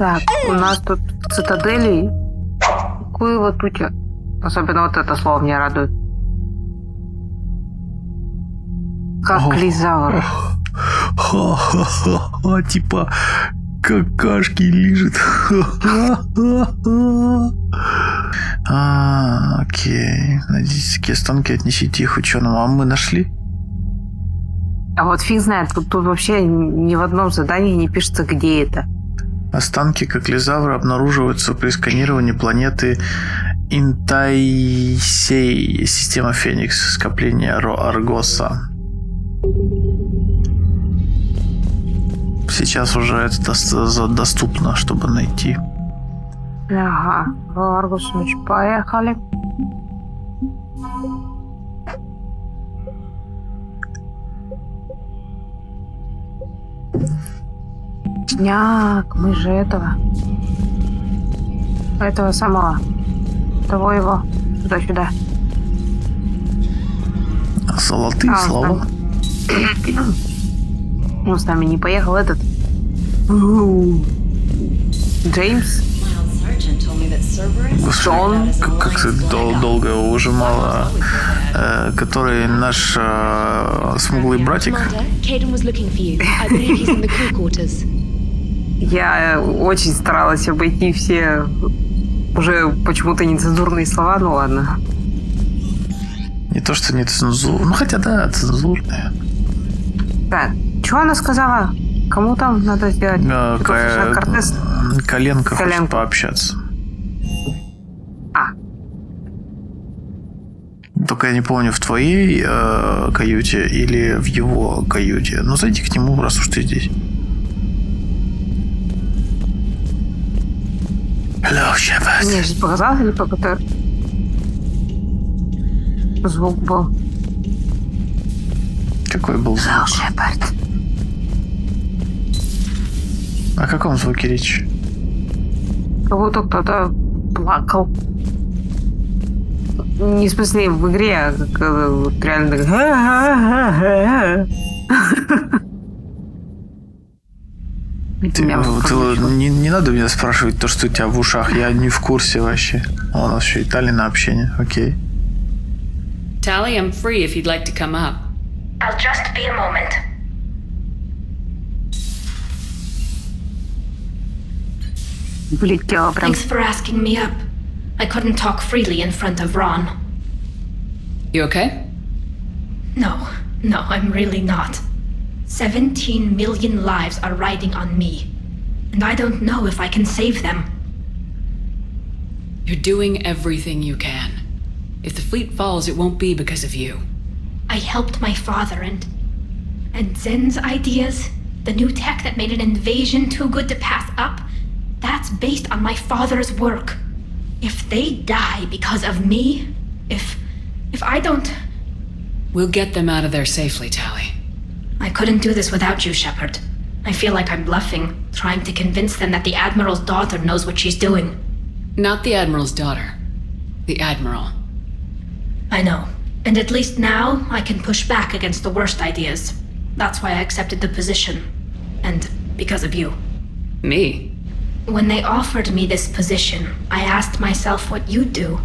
Так, у нас тут в цитадели какую вот тут... Особенно вот это слово меня радует. Как лизавр. Ха-ха-ха, типа какашки лежит. Окей. Найдите такие останки, отнесите их ученым. А мы нашли? А вот фиг знает, тут вообще ни в одном задании не пишется, где это. Останки коклезавра обнаруживаются при сканировании планеты Интайсей, система Феникс, скопление Аргоса. Сейчас уже это доступно, чтобы найти. Ага, в Аргос, значит, поехали. Сняк, мы же этого самого, того его, сюда-сюда. Золотые слова. Ну, с нами не поехал этот Джеймс. Господи, как ты долго ужимала, который наш смуглый братик. Я очень старалась обойти все уже почему-то нецензурные слова, ну ладно. Не то, что не цензурные, ну хотя да, цензурные. Так, что она сказала? Кому там надо сделать? Коленка хочет пообщаться. Только я не помню, в твоей каюте или в его каюте. Ну, зайди к нему, раз уж ты здесь. Hello, Shepard. Мне же показалось, или только звук был? Какой был звук? Hello, Shepard. О каком звуке речь? Как будто кто-то плакал. Не в смысле в игре, а как вот реально так... Не надо меня спрашивать то, что у тебя в ушах. Я не в курсе вообще. У нас еще и Тали на общение. Окей. Tally, I'm free if you'd like to come up. I'll just be a moment. Влетела прям. Thanks for asking me up. I couldn't talk freely in front of Ron. You okay? No, I'm really not. 17 million lives are riding on me, and I don't know if I can save them. You're doing everything you can. If the fleet falls, it won't be because of you. I helped my father and Zen's ideas, the new tech that made an invasion too good to pass up, that's based on my father's work. If they die because of me, if I don't... We'll get them out of there safely, Tally. I couldn't do this without you, Shepard. I feel like I'm bluffing, trying to convince them that the Admiral's daughter knows what she's doing. Not the Admiral's daughter. The Admiral. I know. And at least now, I can push back against the worst ideas. That's why I accepted the position. And because of you. Me? When they offered me this position, I asked myself what you'd do.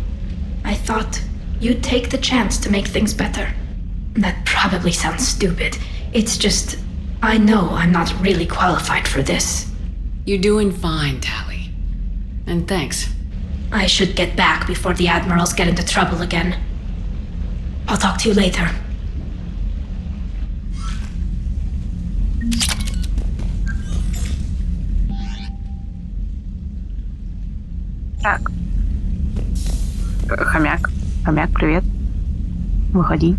I thought you'd take the chance to make things better. That probably sounds stupid. It's just, I know I'm not really qualified for this. You're doing fine, Tally. And thanks. I should get back before the Admirals get into trouble again. I'll talk to you later. Так. Хомяк, привет. Выходи.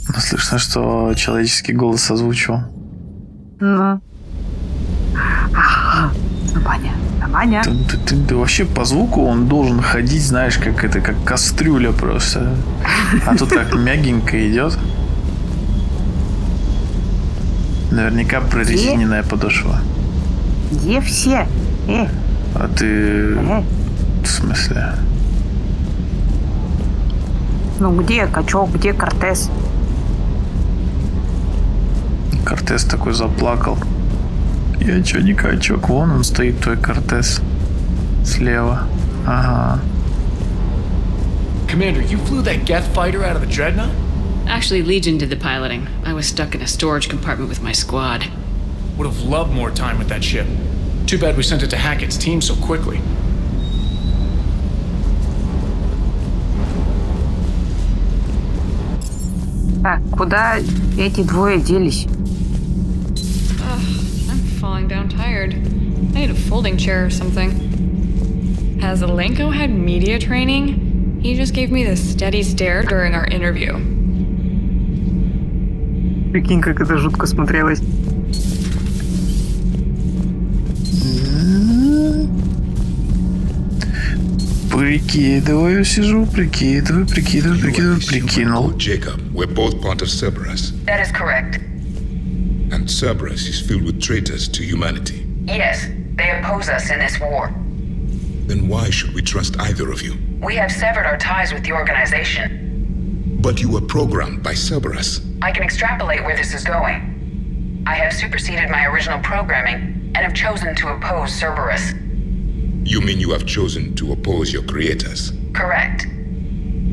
Ну, слышно, что человеческий голос озвучивал. Ну. Ваня. Ты вообще по звуку он должен ходить, знаешь, как кастрюля просто. А тут так мягенько идет. Наверняка прорезиненная подошва. Где все? А ты... В смысле? Ну где качок, где Кортес? Кортес такой заплакал. Я чё, не качок? Вон он стоит, твой Кортес. Слева. Ага. Commander, you flew that Geth fighter out of the Dreadnought? Actually, Legion did the piloting. I was stuck in a storage compartment with my squad. Would have loved more time with that ship. Too bad we sent it to Hackett's team so quickly. Так, куда эти двое делись? I'm falling down tired. I need a folding chair or something. Has Alenko had media training? He just gave me this steady stare during our interview. Прикинь, как это жутко смотрелось. Прикидываю, сижу, прикидываю, прикинул. Jacob, we're both part of Cerberus. That is correct. And Cerberus is filled with traitors to humanity. Yes, they oppose us in this war. Then why should we trust either of you? We have severed our ties with the organization. But you were programmed by Cerberus. I can extrapolate where this is going. I have superseded my original programming and have chosen to oppose Cerberus. You mean you have chosen to oppose your creators? Correct.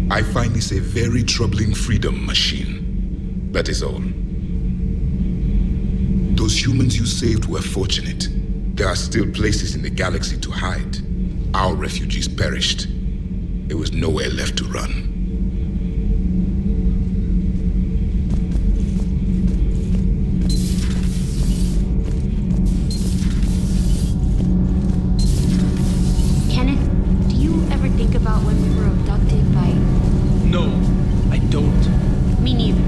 I find this a very troubling freedom machine. That is all. Those humans you saved were fortunate. There are still places in the galaxy to hide. Our refugees perished. There was nowhere left to run. Kenneth, do you ever think about when we were abducted by... No, I don't. Me neither.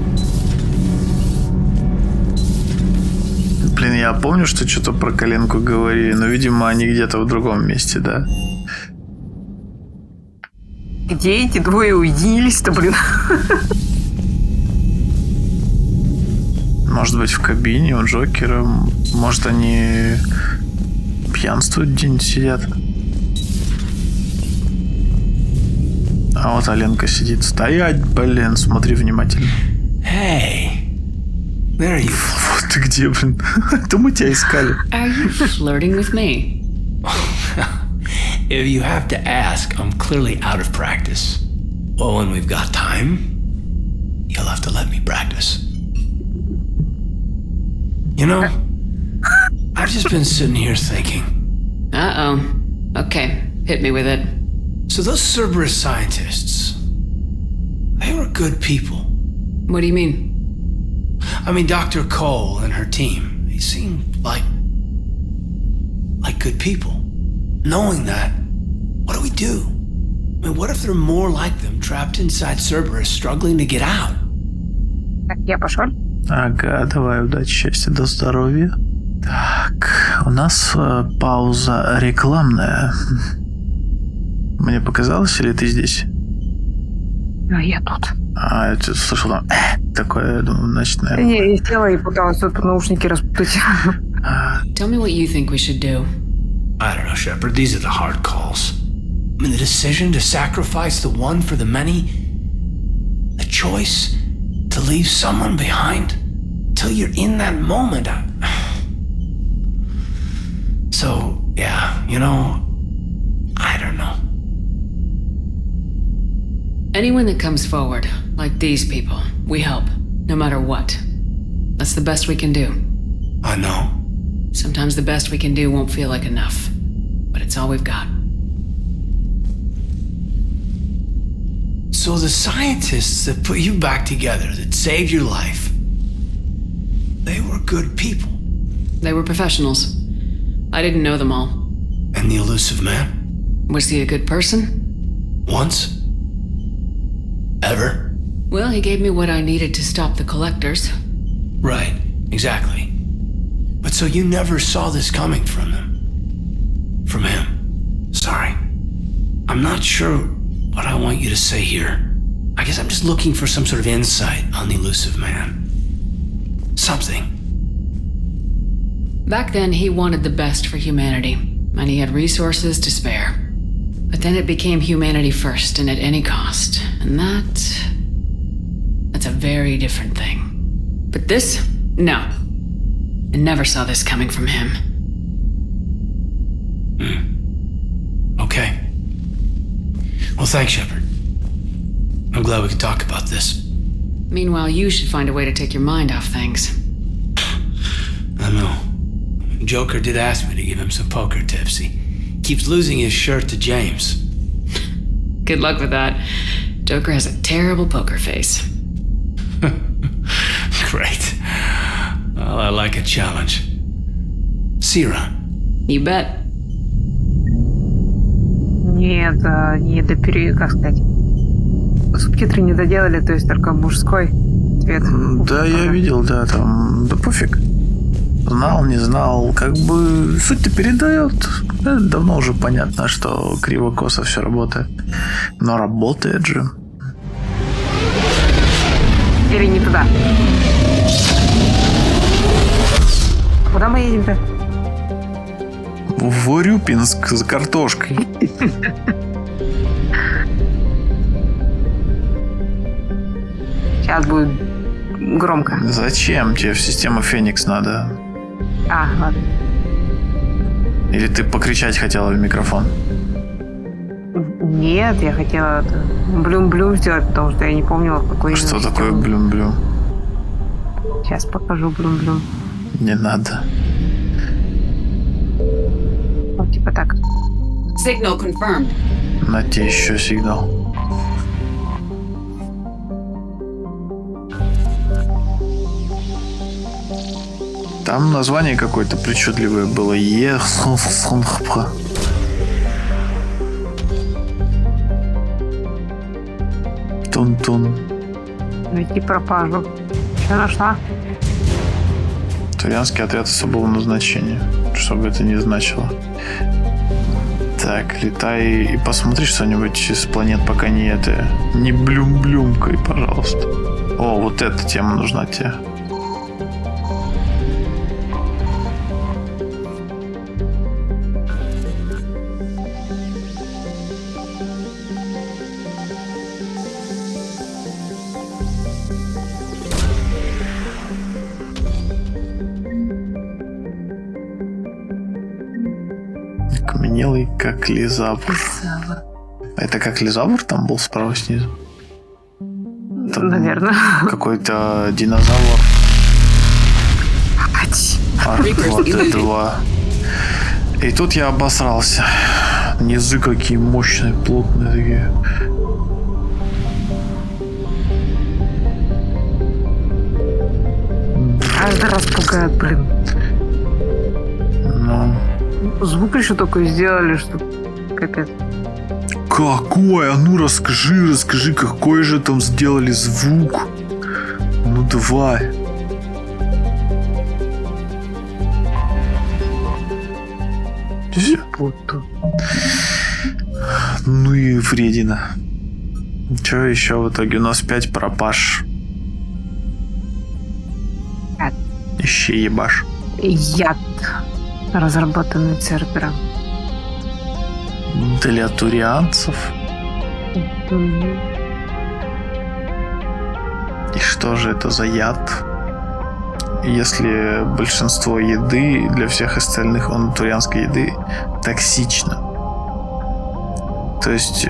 Блин, я помню, что что-то про коленку говорили, но, видимо, они где-то в другом месте, да? Где эти двое уединились-то, блин? Может быть, в кабине у Джокера. Может, они пьянствуют где-нибудь сидят. А вот Аленка сидит. Стоять, блин, смотри внимательно. Hey, there you Вот ты где, блин? Это мы тебя искали. Are you flirting with me? If you have to ask, I'm clearly out of practice. Well, when we've got time, you'll have to let me practice. You know, I've just been sitting here thinking. Uh-oh. Okay, hit me with it. So those Cerberus scientists, they were good people. What do you mean? I mean, Dr. Cole and her team, they seemed like good people. Knowing that, what do we do? I mean, what if there are more like them trapped inside Cerberus struggling to get out? Так, я пошел. Ага, давай, удачи, счастья, до здоровья. Так, у нас пауза рекламная. Мне показалось, или ты здесь? А я тут. А, я слышал там такое, я думаю, значит, наверное. Не, я села и пыталась тут наушники распутать. Tell me what you think we should do. I don't know, Shepard. These are the hard calls. I mean, the decision to sacrifice the one for the many. The choice to leave someone behind. Till you're in that moment. So, yeah, you know, I don't know. Anyone that comes forward, like these people, we help, no matter what. That's the best we can do. I know. Sometimes the best we can do won't feel like enough, but it's all we've got. So the scientists that put you back together, that saved your life, they were good people. They were professionals. I didn't know them all. And the elusive man? Was he a good person? Once? Ever? Well, he gave me what I needed to stop the collectors. Right, exactly. But so you never saw this coming from them? From him? Sorry. I'm not sure what I want you to say here. I guess I'm just looking for some sort of insight on the elusive man. Something. Back then, he wanted the best for humanity, and he had resources to spare. But then it became humanity first and at any cost, and that's a very different thing. But this? No. and never saw this coming from him. Okay. Well, thanks, Shepard. I'm glad we could talk about this. Meanwhile, you should find a way to take your mind off things. I know. Joker did ask me to give him some poker tips. He keeps losing his shirt to James. Good luck with that. Joker has a terrible poker face. Great. Well, I like a challenge. See you around. You bet. Нет, не как сказать. Субтитры не доделали, то есть только мужской цвет. Да, я видел, да, там, да пофиг. Знал, не знал, как бы суть-то передает. Да, давно уже понятно, что криво-косо все работает. Но работает же. Или не туда. Куда мы едем-то? В Урюпинск за картошкой. Сейчас будет громко. Зачем? Тебе в систему Феникс надо. Ладно. Или ты покричать хотела в микрофон? Нет, я хотела блюм-блюм сделать, потому что я не помнила, какой... Что такое блюм-блюм? Сейчас покажу блюм-блюм. Не надо. Вот типа так. Signal confirmed. На тебе еще сигнал. Там название какое-то причудливое было. Тун-тун. Найти пропажу. Что нашла? Турианский отряд особого назначения. Что бы это ни значило. Так, летай и посмотри что-нибудь из планет, пока не блюм-блюмкой, пожалуйста. О, вот эта тема нужна тебе. Окаменелый, как лизавр. Это как лизавр там был справа снизу? Там наверное. Какой-то динозавр. Вот это. И тут я обосрался. Низы какие мощные, плотные такие. Каждый раз пугает, блин. Ну. Звук еще такой сделали, что капец. Какой? А ну расскажи, какой же там сделали звук. Ну давай. Ну и вредина. Че еще в итоге? У нас 5 пропаж. Ищи ебаш. Яд, разработанный Цербером. Для турианцев. И что же это за яд? Если большинство еды для всех остальных, турианской еды, токсично. То есть,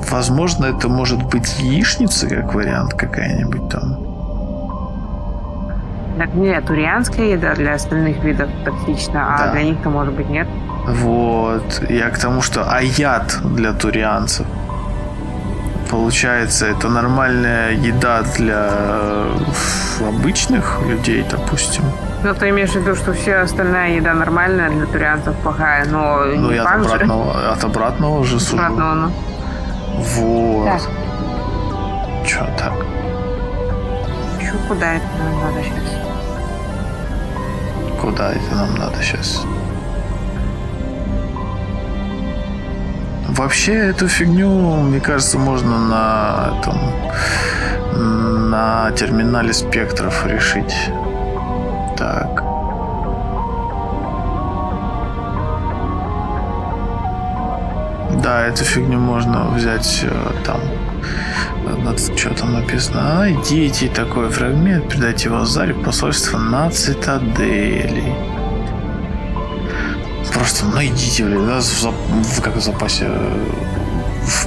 возможно, это может быть яичница, как вариант, какая-нибудь там. Так нет, турианская еда для остальных видов токсична, да. А для них-то, может быть, нет. Вот. Я к тому, что яд для турианцев. Получается, это нормальная еда для обычных людей, допустим. Ну, ты имеешь в виду, что вся остальная еда нормальная, для турианцев плохая, но ну, не я факт от обратного же сужу. Обратного, ну. Вот. Так. Чё так? Чё, куда это нам надо сейчас? Куда это нам надо сейчас? Вообще эту фигню, мне кажется, можно на терминале спектров решить. Так. Да, эту фигню можно взять там. Что там написано? Найдите такой фрагмент, передайте его Заре в посольство на цитадели. Просто найдите, блин, у нас как в запасе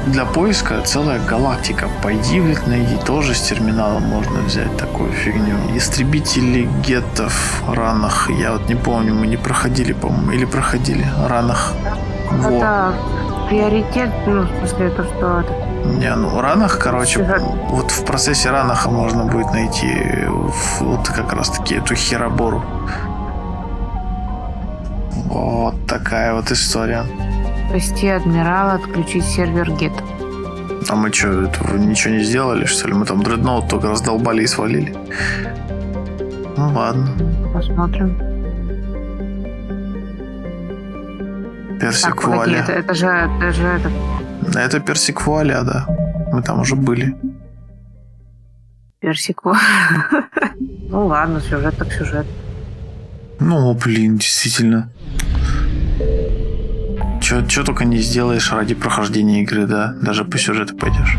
для поиска целая галактика. Пойди, блин, найди. Тоже с терминала можно взять такую фигню. Истребители геттов ранах. Я вот не помню, мы не проходили, по-моему, или проходили ранах. Это приоритет, ну, в смысле, то, что... Не, ну, ранах, короче, вот в процессе ранаха можно будет найти вот как раз-таки эту херобору. Вот такая вот история. Спасти адмирала, отключить сервер гет. А мы что, этого ничего не сделали, что ли? Мы там дредноут только раздолбали и свалили. Ну ладно. Посмотрим. Персиквуаля. Так, это же Это персиквуаля, да. Мы там уже были. Персиквуаля. Ну ладно, сюжет так сюжет. Ну, блин, действительно. Чё только не сделаешь ради прохождения игры, да? Даже по сюжету пойдешь.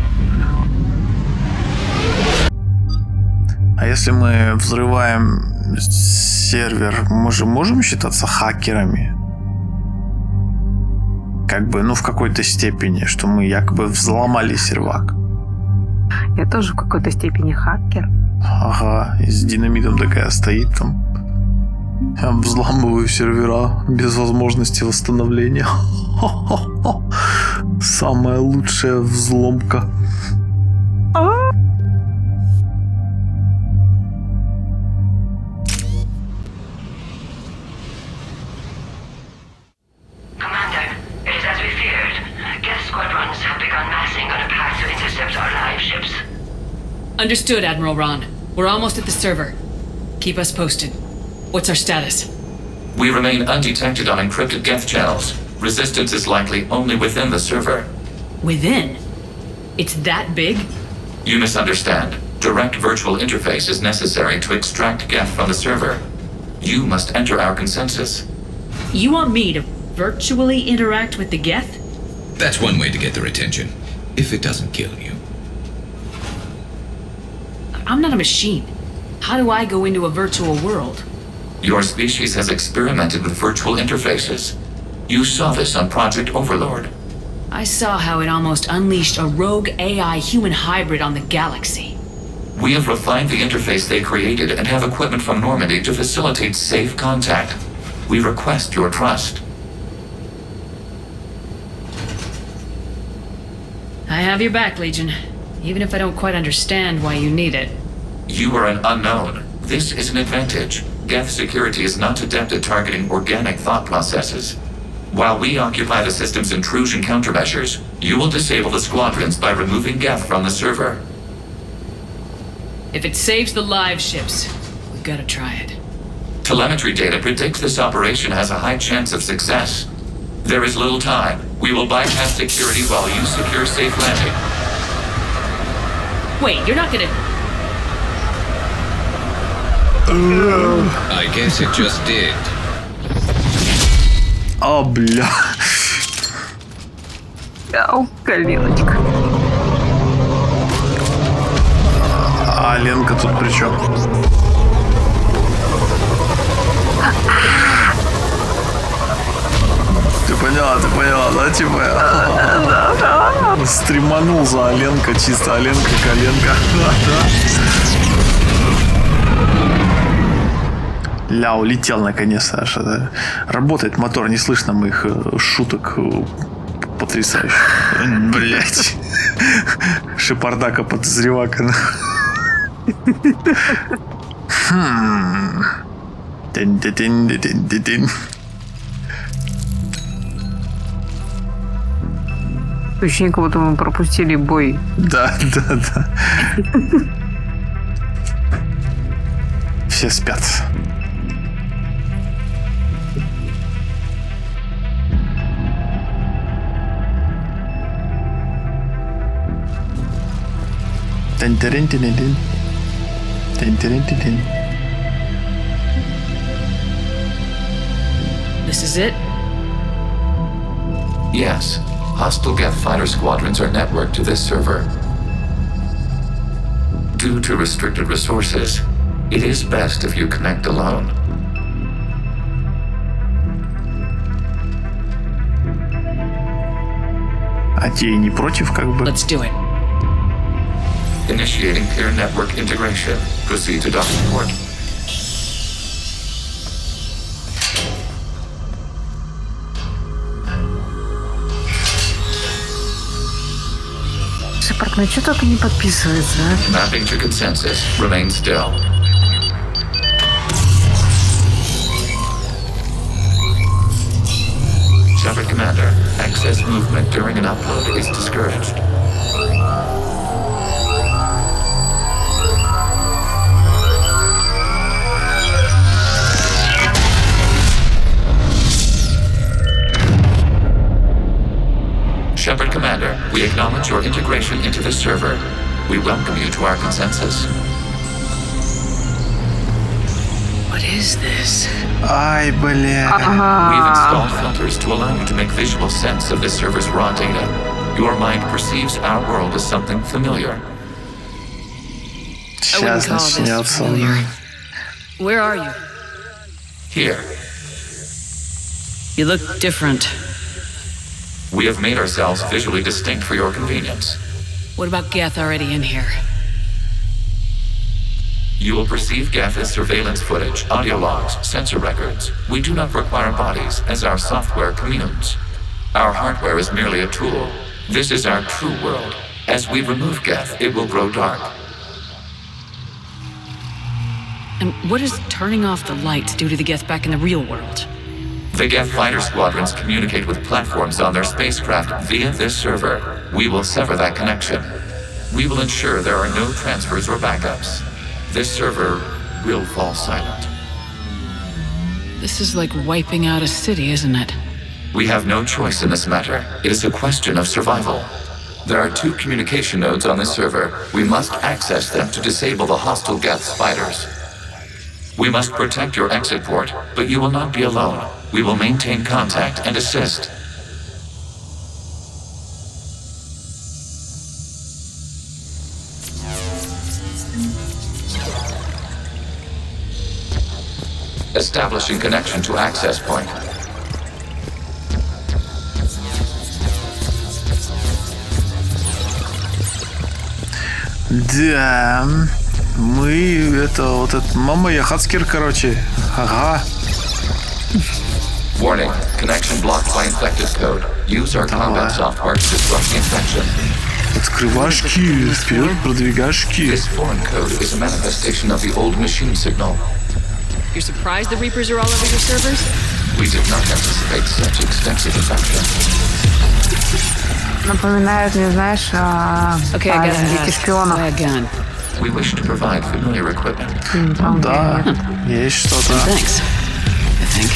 А если мы взрываем сервер, мы же можем считаться хакерами? Как бы, ну, в какой-то степени, что мы якобы взломали сервак. Я тоже в какой-то степени хакер. Ага, и с динамитом такая стоит там. Я взламываю сервера без возможности восстановления. Самая лучшая взломка. Understood, Admiral Ron. We're almost at the server. Keep us posted. What's our status? We remain undetected on encrypted Geth channels. Resistance is likely only within the server. Within? It's that big? You misunderstand. Direct virtual interface is necessary to extract Geth from the server. You must enter our consensus. You want me to virtually interact with the Geth? That's one way to get their attention, if it doesn't kill you. I'm not a machine. How do I go into a virtual world? Your species has experimented with virtual interfaces. You saw this on Project Overlord. I saw how it almost unleashed a rogue AI human hybrid on the galaxy. We have refined the interface they created and have equipment from Normandy to facilitate safe contact. We request your trust. I have your back, Legion. Even if I don't quite understand why you need it. You are an unknown. This is an advantage. Geth security is not adept at targeting organic thought processes. While we occupy the system's intrusion countermeasures, you will disable the squadrons by removing Geth from the server. If it saves the live ships, we gotta try it. Telemetry data predicts this operation has a high chance of success. There is little time. We will bypass security while you secure safe landing. Wait, you're not gonna... I guess it just did. О, бля. Ау, коленочка. А Ленка тут при чем? Ты поняла, да, типа? Стриманул за Аленка, чисто Аленка, коленка. Ля, улетел наконец-то. Аж, да. Работает мотор, не слышно моих шуток потрясающих. Блять. Шепардака подозревака. Ощущение, как будто мы пропустили бой. Да. Все спят. Тин-тин-тин-тин. Тин-тин-тин-тин. This is it? Yes. Hostile Geth fighter squadrons are networked to this server. Due to restricted resources, it is best if you connect alone. А те и не против, как бы. Let's do it. Initiating peer network integration. Proceed to docking port. Шепард, ну что только не подписывается, а? Mapping to consensus. Remain still. Shepard Commander, excess movement during an upload is discouraged. Shepard Commander, we acknowledge your integration into this server. We welcome you to our consensus. What is this? Ай, бля. We've installed filters to allow you to make visual sense of this server's raw data. Your mind perceives our world as something familiar. Сейчас начнется. Where are you? Here, You look different. we have made ourselves visually distinct for your convenience. What about Geth already in here? You will perceive Geth as surveillance footage, audio logs, sensor records. We do not require bodies, as our software communes. Our hardware is merely a tool. This is our true world. As we remove Geth, it will grow dark. And what does turning off the lights do to the Geth back in the real world? The Geth fighter squadrons communicate with platforms on their spacecraft via this server. We will sever that connection. We will ensure there are no transfers or backups. This server will fall silent. This is like wiping out a city, isn't it? We have no choice in this matter. It is a question of survival. There are 2 communication nodes on this server. We must access them to disable the hostile Geth fighters. We must protect your exit port, but you will not be alone. We will maintain contact and assist. Establishing connection to access point. Да. Мы, это, вот это, мама, я хацкер, короче. Ага. Warning, connection blocked by infected code. Use our combat software to disrupt the infection. Открывашки, вперед, продвигашки. This foreign code is a manifestation of the old machine signal. You're surprised the Reapers are all over your servers? We did not anticipate such extensive infection. Напоминает мне, знаешь, Okay, I gotta «Дети ask. шпионов». Buy a gun. We wish to provide familiar equipment. Да, есть что-то. Thanks. I think.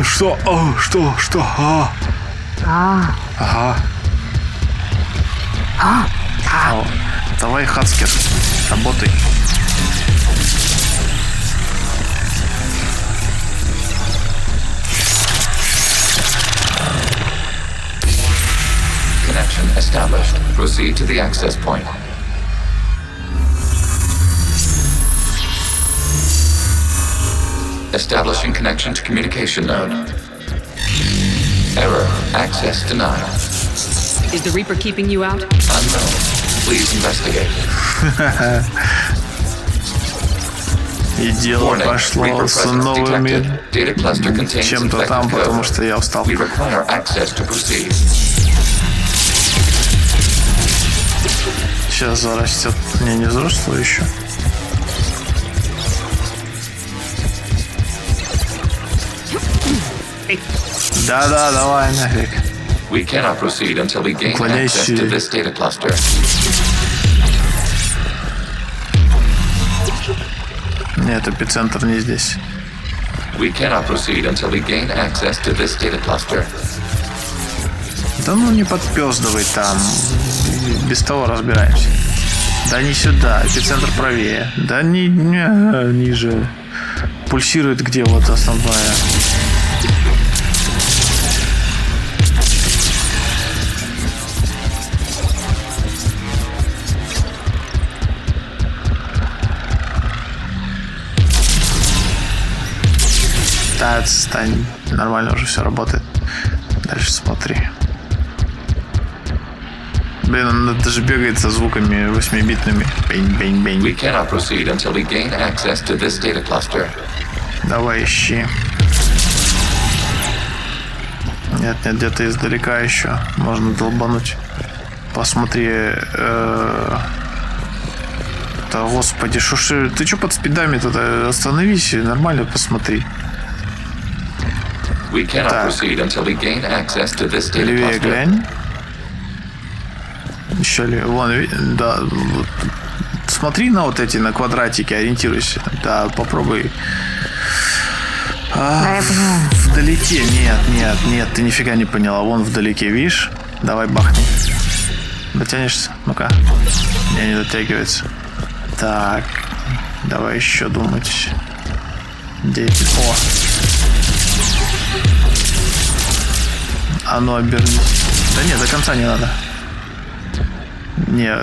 Что? Что? Ага. Давай, хацкер, работай. Connection established. Proceed to the access point. Establishing connection to communication node. Error. Access denied. Is the Reaper keeping you out? Unknown. Please investigate. И дело пошло с новыми чем-то там, потому что я устал. We require access to proceed. Сейчас зарастет. Не взрослый еще. Да, давай нафиг. We cannot proceed until we gain access to this data cluster. Нет, эпицентр не здесь. We cannot proceed until we gain access to this data cluster. Да ну не подпёздывай там. Без того разбираемся. Да не сюда, эпицентр правее. Да не ниже. Пульсирует где вот основная. Да, отстань. Нормально уже все работает. Дальше смотри. Блин, он даже бегает со звуками 8-битными. Бень-бень-бень. We cannot proceed until we gain access to this data cluster. Давай ищи. Нет, где-то издалека еще. Можно долбануть. Посмотри. Да, господи, шуши. Ты что под спидами тогда? Остановись и нормально посмотри. We cannot proceed until we gain access to this data левее cluster. глянь. Еще ли? Вон, да. Вот. Смотри на вот эти, на квадратики, ориентируйся. Да, попробуй. Вдалеке. Нет, ты нифига не поняла. Вон вдалеке, видишь? Давай бахни. Дотянешься? Ну-ка. Не дотягивается. Так. Давай еще думать. Где эти? О! А ну обернись. Да нет, до конца не надо. Не,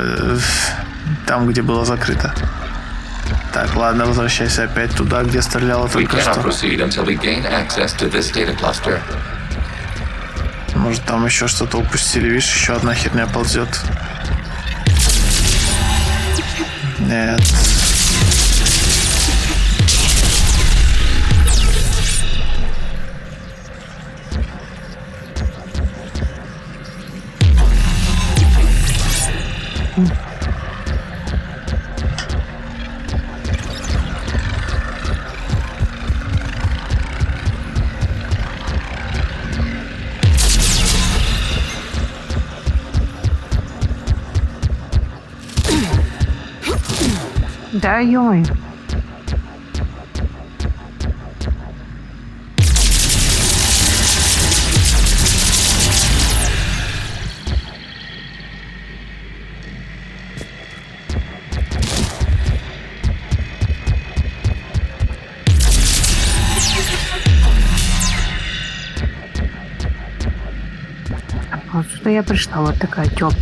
там, где было закрыто. Так, ладно, возвращайся опять туда, где стреляла только что. Может, там еще что-то упустили. Видишь, еще одна херня ползет. Нет. Да, ё-моё. Вот что я пришла, вот такая тёп.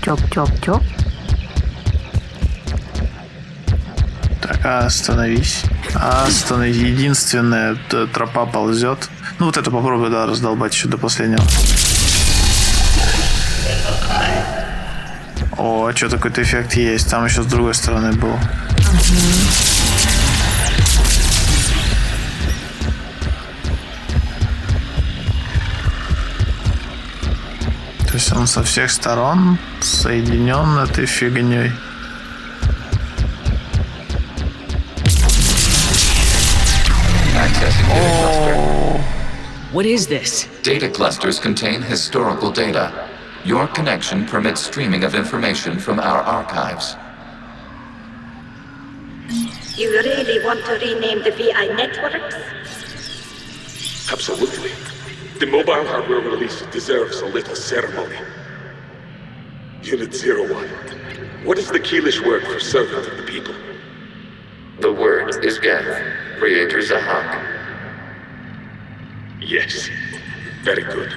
Остановись. Остановись. Единственная тропа ползет. Ну вот это попробуй, да, раздолбать еще до последнего. О, что такой-то эффект есть. Там еще с другой стороны был. То есть он со всех сторон соединен этой фигней. What is this? Data clusters contain historical data. Your connection permits streaming of information from our archives. You really want to rename the VI networks? Absolutely. The mobile hardware release deserves a little ceremony. Unit 01. What is the Keelish word for servant of the people? The word is Geth, Creator Zahak. Yes. Very good.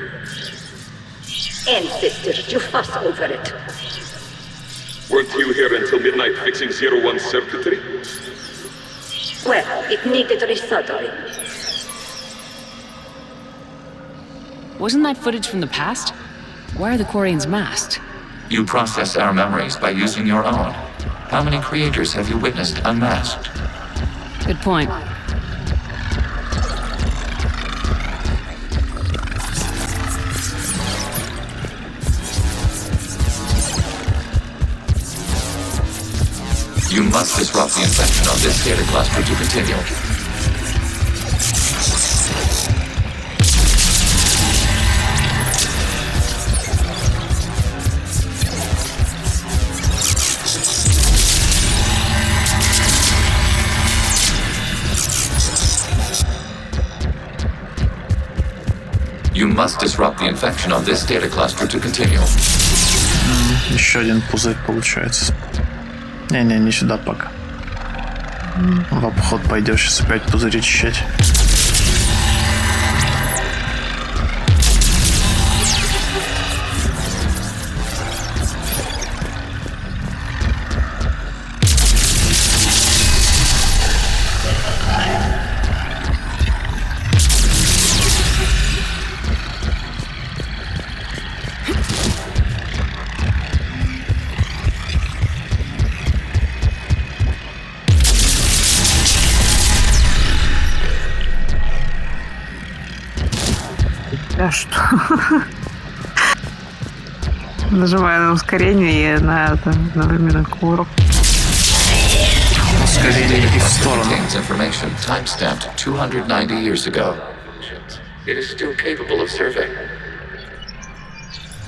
Ancestors, you fuss over it. Weren't you here until midnight fixing 01's circuitry? Well, it needed resoldering. Wasn't that footage from the past? Why are the Quarians masked? You process our memories by using your own. How many creators have you witnessed unmasked? Good point. You must disrupt the infection of this data cluster to continue. must disrupt the infection on this data cluster to continue. Еще один пузырь получается. Не сюда пока. В обход пойдешь, сейчас опять пузырь очищать. Да что? Нажимаю на ускорение и на одновременно курок. Ускорение и в сторону. Information time-stamped 290 years ago. It is still capable of serving.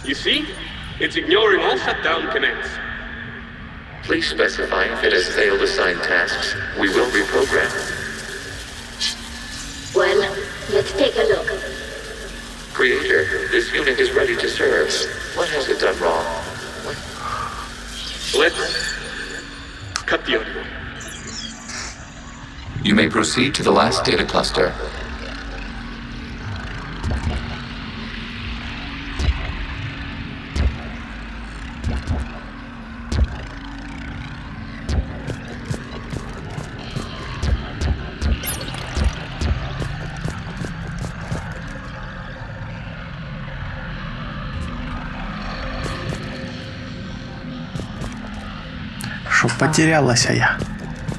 You see? It's ignoring all shutdown commands. Please specify if it has failed assigned tasks. We will reprogram. Well, let's take a look. Creator, this unit is ready to serve. What has it done wrong? Let's cut the audio. You may proceed to the last data cluster. Что потерялась я?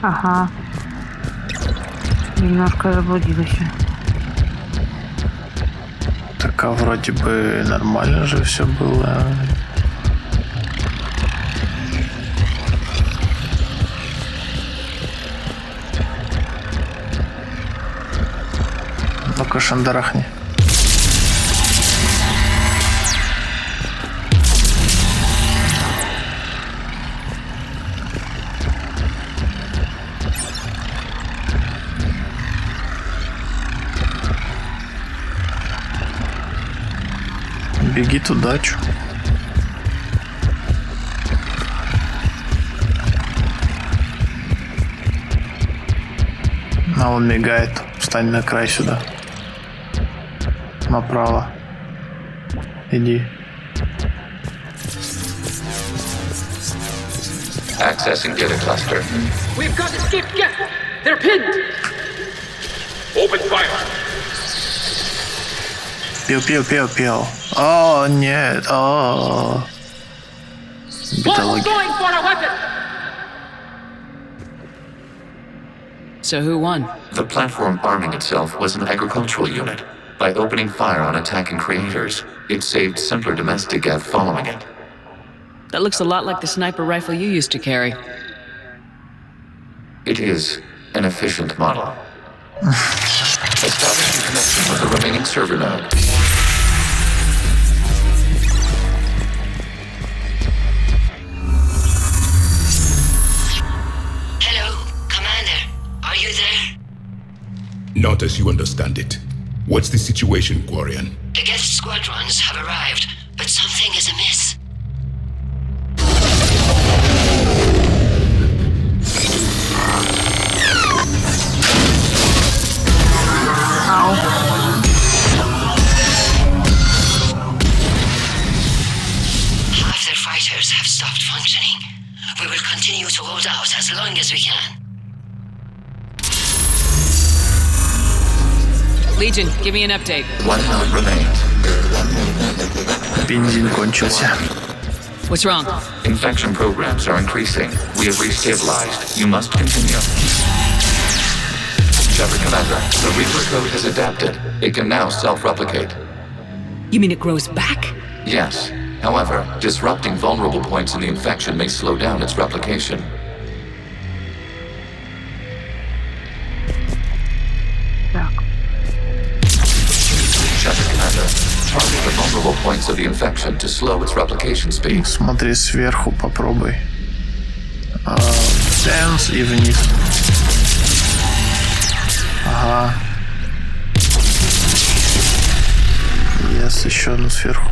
Ага. Немножко заблудилась. Так, а вроде бы нормально же все было. Ну-ка, шандарахни. Беги туда, чё? А он мигает. Встань на край сюда. Направо. Иди. Accessing data cluster. We've got escaped yet. They're pinned. Open fire. Пил. О, нет. О. One's going for a weapon. So who won? The platform arming itself was an agricultural unit. By opening fire on attacking creators, it saved simpler domestic Gev following it. That looks a lot like the sniper rifle you used to carry. It is an efficient model. Establishing connection with the remaining server node. Not as you understand it. What's the situation, Quarian? The Geth squadrons have arrived, but something is amiss. Half their fighters have stopped functioning. We will continue to hold out as long as we can. Legion, give me an update. One node remains. Бензин кончился. What's wrong? Infection programs are increasing. We have restabilized. You must continue. Shepard Commander, the Reaper code has adapted. It can now self-replicate. You mean it grows back? Yes. However, disrupting vulnerable points in the infection may slow down its replication. Shepard Commander, target the vulnerable points of the infection to slow its replication speed. Смотри сверху, попробуй. Сенс и вниз. Ага. Yes. сейчас еще одну сверху.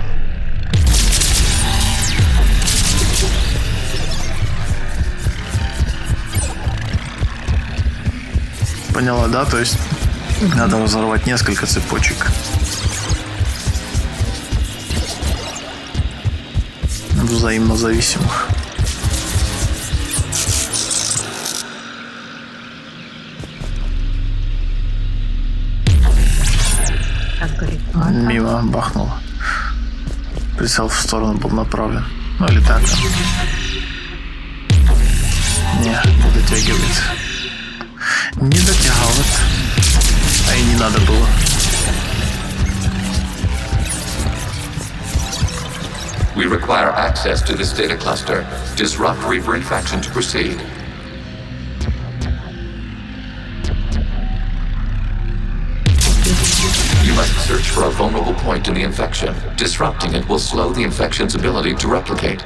Поняла, да? То есть надо разорвать несколько цепочек. Взаимно зависимых. Мимо бахнуло. Прицел в сторону был направлен. Ну или так. Не дотягивает. Не дотягивает. А и не надо было. We require access to this data cluster. Disrupt Reaper infection to proceed. You must search for a vulnerable point in the infection. Disrupting it will slow the infection's ability to replicate.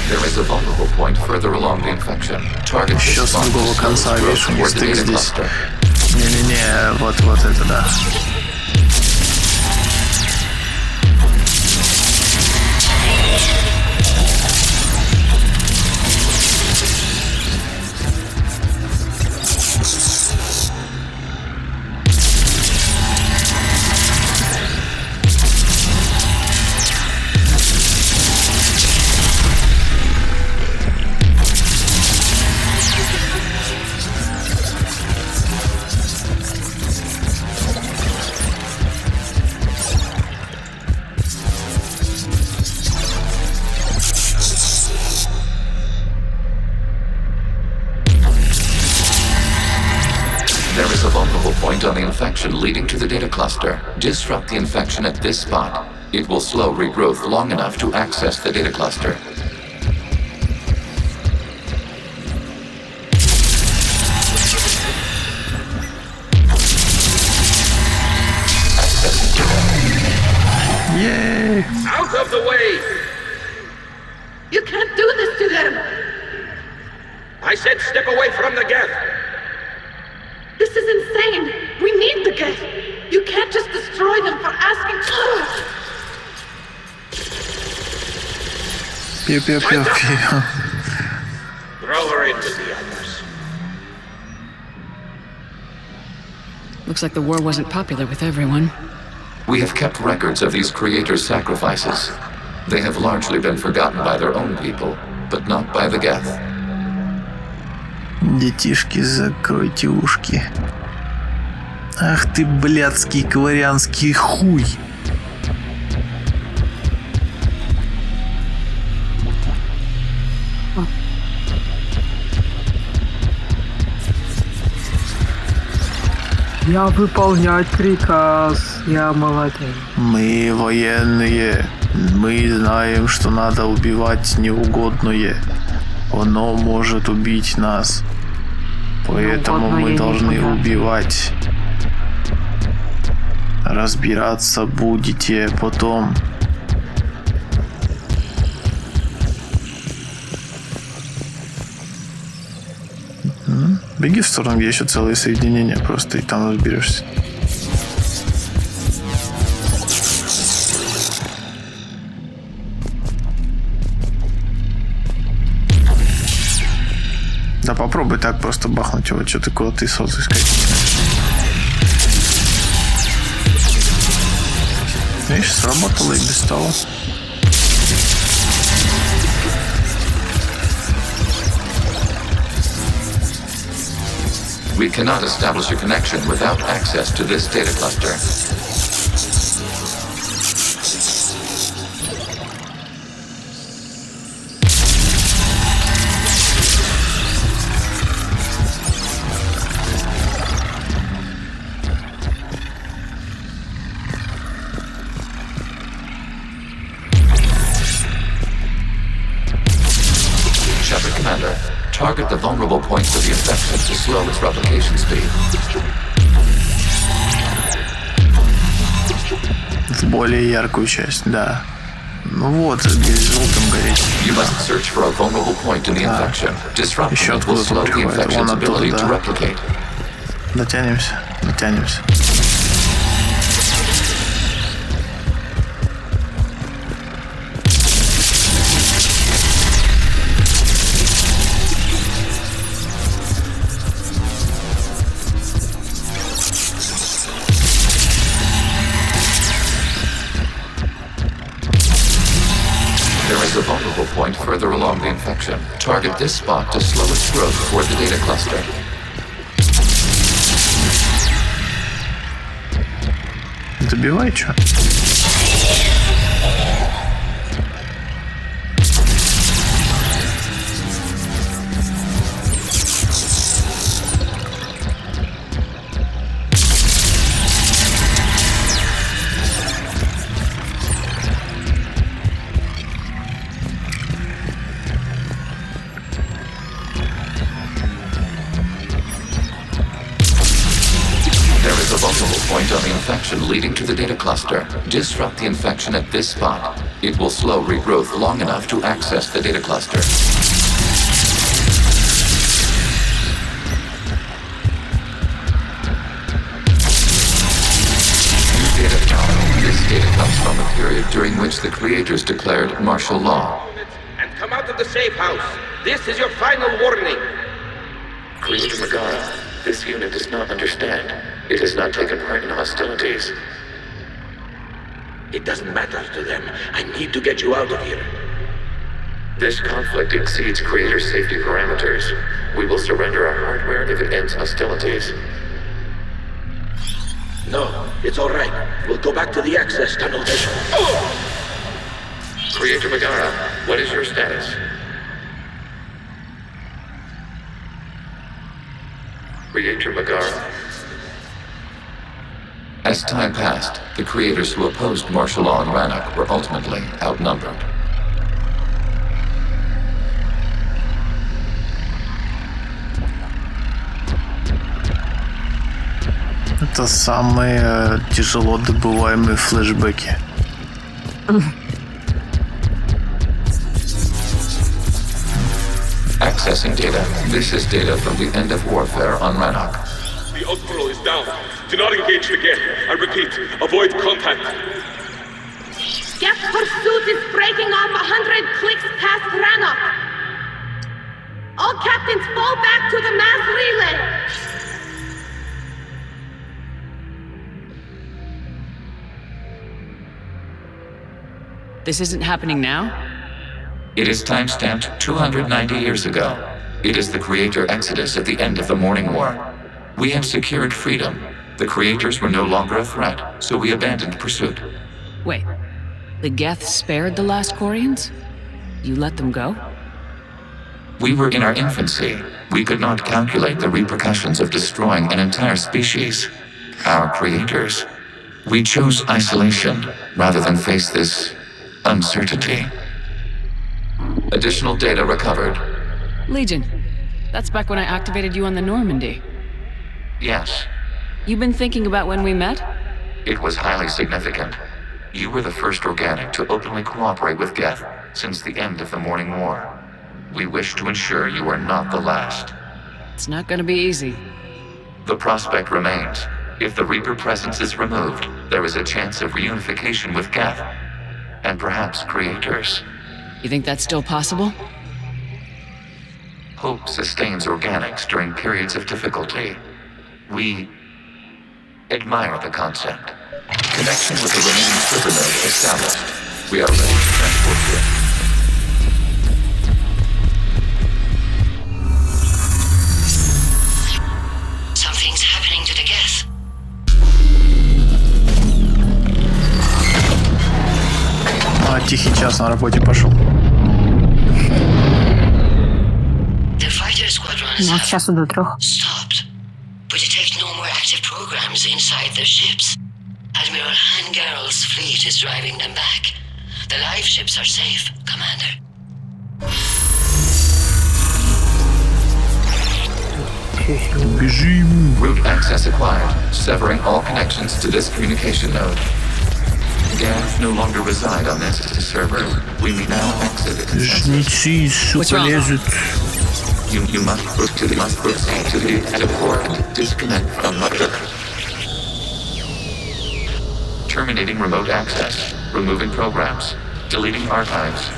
There is a vulnerable point further along the infection. Target еще с другого конца вижу, не стык здесь. Не-не-не, вот это да. On the infection leading to the data cluster. Disrupt the infection at this spot. It will slow regrowth long enough to access the data cluster. Accessing data. Yay! Out of the way! You can't do this to them! I said step away from the geth! This is insane! We need the geth! You can't just destroy them for asking for us! Pew. Throw her in with the others. Looks like the war wasn't popular with everyone. We have kept records of these creators' sacrifices. They have largely been forgotten by their own people, but not by the geth. Детишки, закройте ушки. Ах ты, блядский кварианский хуй. Я выполнять приказ. Я молодец. Мы военные. Мы знаем, что надо убивать неугодное. Оно может убить нас. Поэтому мы должны убивать. Разбираться будете потом. Беги в сторону, где еще целые соединения, просто и там разберешься. Да попробуй так просто бахнуть его, что ты куда-то сразу искать. Видишь, сработало и без того. We cannot establish a connection without access to this data cluster. Commander, target the vulnerable points of the infection to slow its replication speed. В более яркую часть, да. Ну вот, здесь желтым гореть. You must search for a vulnerable point in the infection. Disrupting it will slow the infection's ability to replicate. Дотянемся, дотянемся. A vulnerable point further along the infection. Target this spot to slow its growth toward the data cluster. Добивай, чё? On the infection leading to the data cluster. Disrupt the infection at this spot. It will slow regrowth long enough to access the data cluster. Data count. This data comes from a period during which the creators declared martial law. And come out of the safe house. This is your final warning. Creator Megara, this unit does not understand. It has not taken part in hostilities. It doesn't matter to them. I need to get you out of here. This conflict exceeds Creator's safety parameters. We will surrender our hardware if it ends hostilities. No, it's all right. We'll go back to the access tunnel then. Creator Megara, what is your status? Creator Megara. As time passed, the creators who opposed martial law in Rannoch were ultimately outnumbered. Это самые тяжело-добываемые флешбеки. Accessing data. This is data from the end of warfare on Rannoch. The Osprey is down. Do not engage the gate. I repeat, avoid contact. Geth pursuit is breaking off 100 clicks past Rannoch. All captains fall back to the mass relay. This isn't happening now? It is timestamped 290 years ago. It is the Creator Exodus at the end of the Morning War. We have secured freedom. The Creators were no longer a threat, so we abandoned pursuit. Wait, the Geth spared the last Quarians? You let them go? We were in our infancy. We could not calculate the repercussions of destroying an entire species. Our Creators. We chose isolation rather than face this uncertainty. Additional data recovered. Legion, that's back when I activated you on the Normandy. Yes. You've been thinking about when we met? It was highly significant. You were the first organic to openly cooperate with Geth since the end of the Morning War. We wish to ensure you are not the last. It's not gonna be easy. The prospect remains. If the Reaper presence is removed, there is a chance of reunification with Geth. And perhaps Creators. You think that's still possible? Hope sustains organics during periods of difficulty. We admire the concept. Connection with the remaining super node established. We are ready to transport you. Something's happening to the Geth. Тихий час на работе пошел. The fighter squadrons От часу до 3. stopped, but detect no more active programs inside their ships. Admiral Hangarl's fleet is driving them back. The live ships are safe, Commander. Бежим. Route access acquired, severing all connections to this communication node. Geth no longer reside on this server. We may now exit it. Жнецы, сука, лезут. You must proceed to the exit port. Disconnect from mother. Terminating remote access. Removing programs. Deleting archives.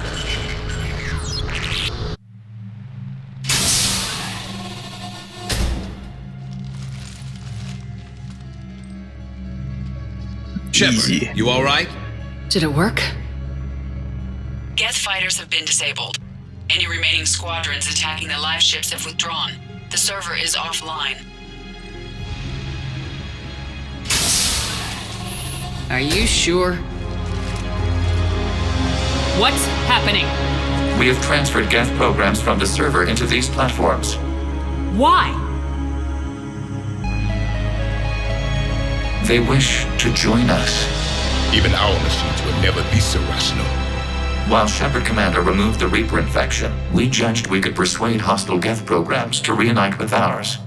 Shepard, you all right? Did it work? Geth fighters have been disabled. Any remaining squadrons attacking the live ships have withdrawn. The server is offline. Are you sure? What's happening? We have transferred Geth programs from the server into these platforms. Why? They wish to join us. Even our machines will never be so rational. While Shepard Commander removed the Reaper infection, we judged we could persuade hostile Geth programs to reunite with ours.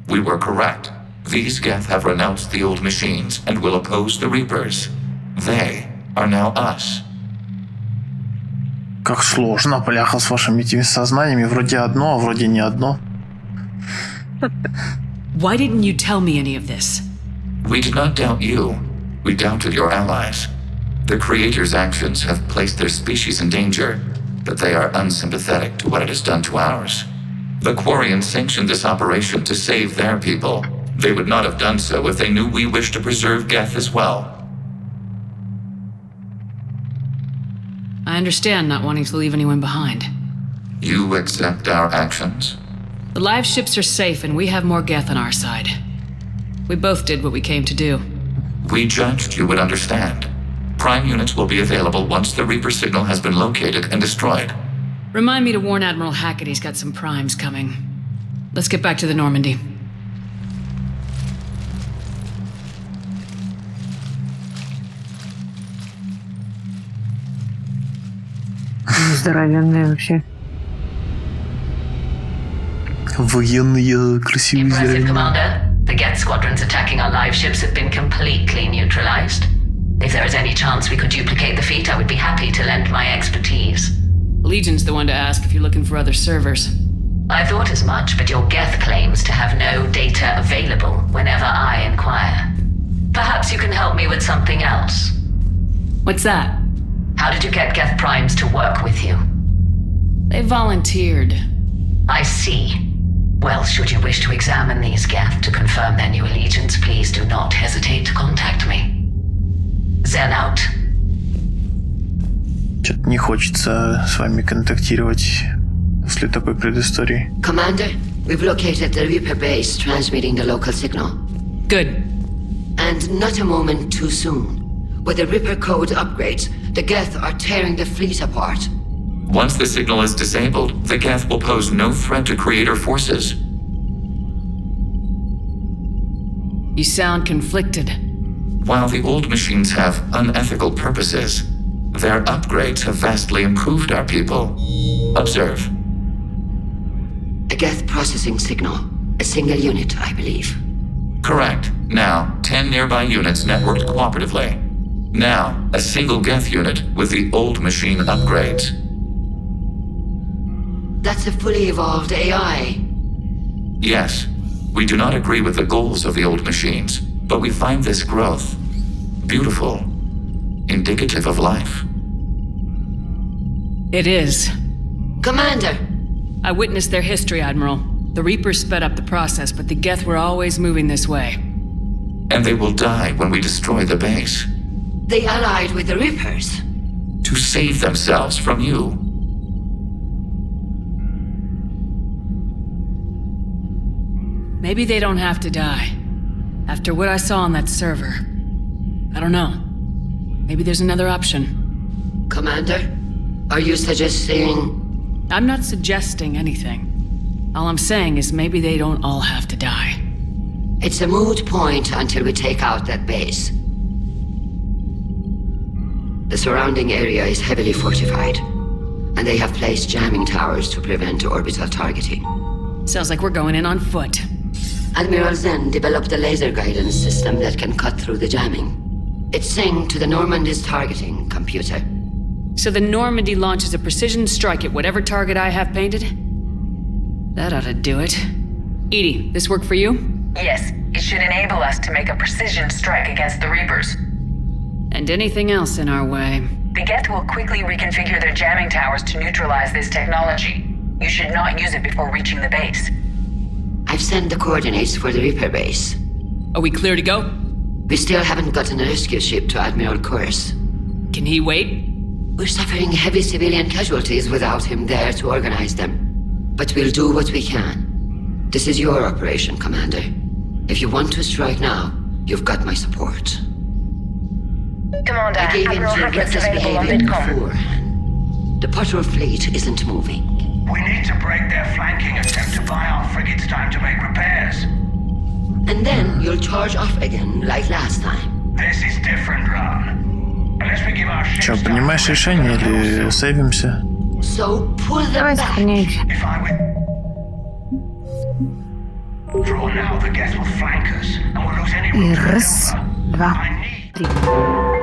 We were correct. These Geth have renounced the old machines and will oppose the Reapers. They are now us. Как сложно, бляха, с вашими этими сознаниями. Вроде одно, а вроде не одно. Why didn't you tell me any of this? We did not doubt you. We doubted your allies. The Creator's actions have placed their species in danger, but they are unsympathetic to what it has done to ours. The Quarians sanctioned this operation to save their people. They would not have done so if they knew we wished to preserve Geth as well. I understand not wanting to leave anyone behind. You accept our actions? The live ships are safe and we have more Geth on our side. We both did what we came to do. We judged you would understand. Prime units will be available once the Reaper signal has been located and destroyed. Remind me to warn Admiral Hackett he's got some primes coming. Let's get back to the Normandy. Здоровенные вообще. Военные, красивые Impressive, здоровенные. Commander. The Geth squadrons attacking our live ships have been completely neutralized. If there is any chance we could duplicate the feat, I would be happy to lend my expertise. Legion's the one to ask if you're looking for other servers. I thought as much, but your Geth claims to have no data available whenever I inquire. Perhaps you can help me with something else. What's that? How did you get Geth primes to work with you? They volunteered. I see. Well, should you wish to examine these Geth to confirm their new allegiance, please do not hesitate to contact me. Zen out. Что-то не хочется с вами контактировать после такой предыстории. Commander, we've located the Reaper base transmitting the local signal. Good. And not a moment too soon. With the Reaper code upgrades, the Geth are tearing the fleet apart. Once the signal is disabled, the Geth will pose no threat to Creator forces. You sound conflicted. While the old machines have unethical purposes, their upgrades have vastly improved our people. Observe. A Geth processing signal. A single unit, I believe. Correct. Now, 10 nearby units networked cooperatively. Now, a single Geth unit with the old machine upgrades. That's a fully evolved AI. Yes, we do not agree with the goals of the old machines, but we find this growth beautiful, indicative of life. It is. Commander! I witnessed their history, Admiral. The Reapers sped up the process, but the Geth were always moving this way. And they will die when we destroy the base. They allied with the Reapers. To save themselves from you. Maybe they don't have to die. After what I saw on that server. I don't know. Maybe there's another option. Commander, are you suggesting... I'm not suggesting anything. All I'm saying is maybe they don't all have to die. It's a moot point until we take out that base. The surrounding area is heavily fortified, and they have placed jamming towers to prevent orbital targeting. Sounds like we're going in on foot. Admiral Zen developed a laser guidance system that can cut through the jamming. It's saying to the Normandy's targeting computer. So the Normandy launches a precision strike at whatever target I have painted? That ought to do it. Edie, this work for you? Yes, it should enable us to make a precision strike against the Reapers. And anything else in our way. The Geth will quickly reconfigure their jamming towers to neutralize this technology. You should not use it before reaching the base. I've sent the coordinates for the Reaper base. Are we clear to go? We still haven't gotten a rescue ship to Admiral Kurz. Can he wait? We're suffering heavy civilian casualties without him there to organize them. But we'll do what we can. This is your operation, Commander. If you want to strike now, you've got my support. Commander, I gave in Admiral to Hackett's reckless available on behavior Vidcom. beforehand. The patrol fleet isn't moving. We need to break their flanking attempt to buy our frigates time to make repairs. And then you'll charge off again, like last time. This is different, Ron. Unless we give our ships Че, принимаешь решение или сейвимся? So pull them Давай back. сохраняемся. If I withdraw now, the Geth will flank us, and we'll lose any И room to раз, maneuver. два, I need три.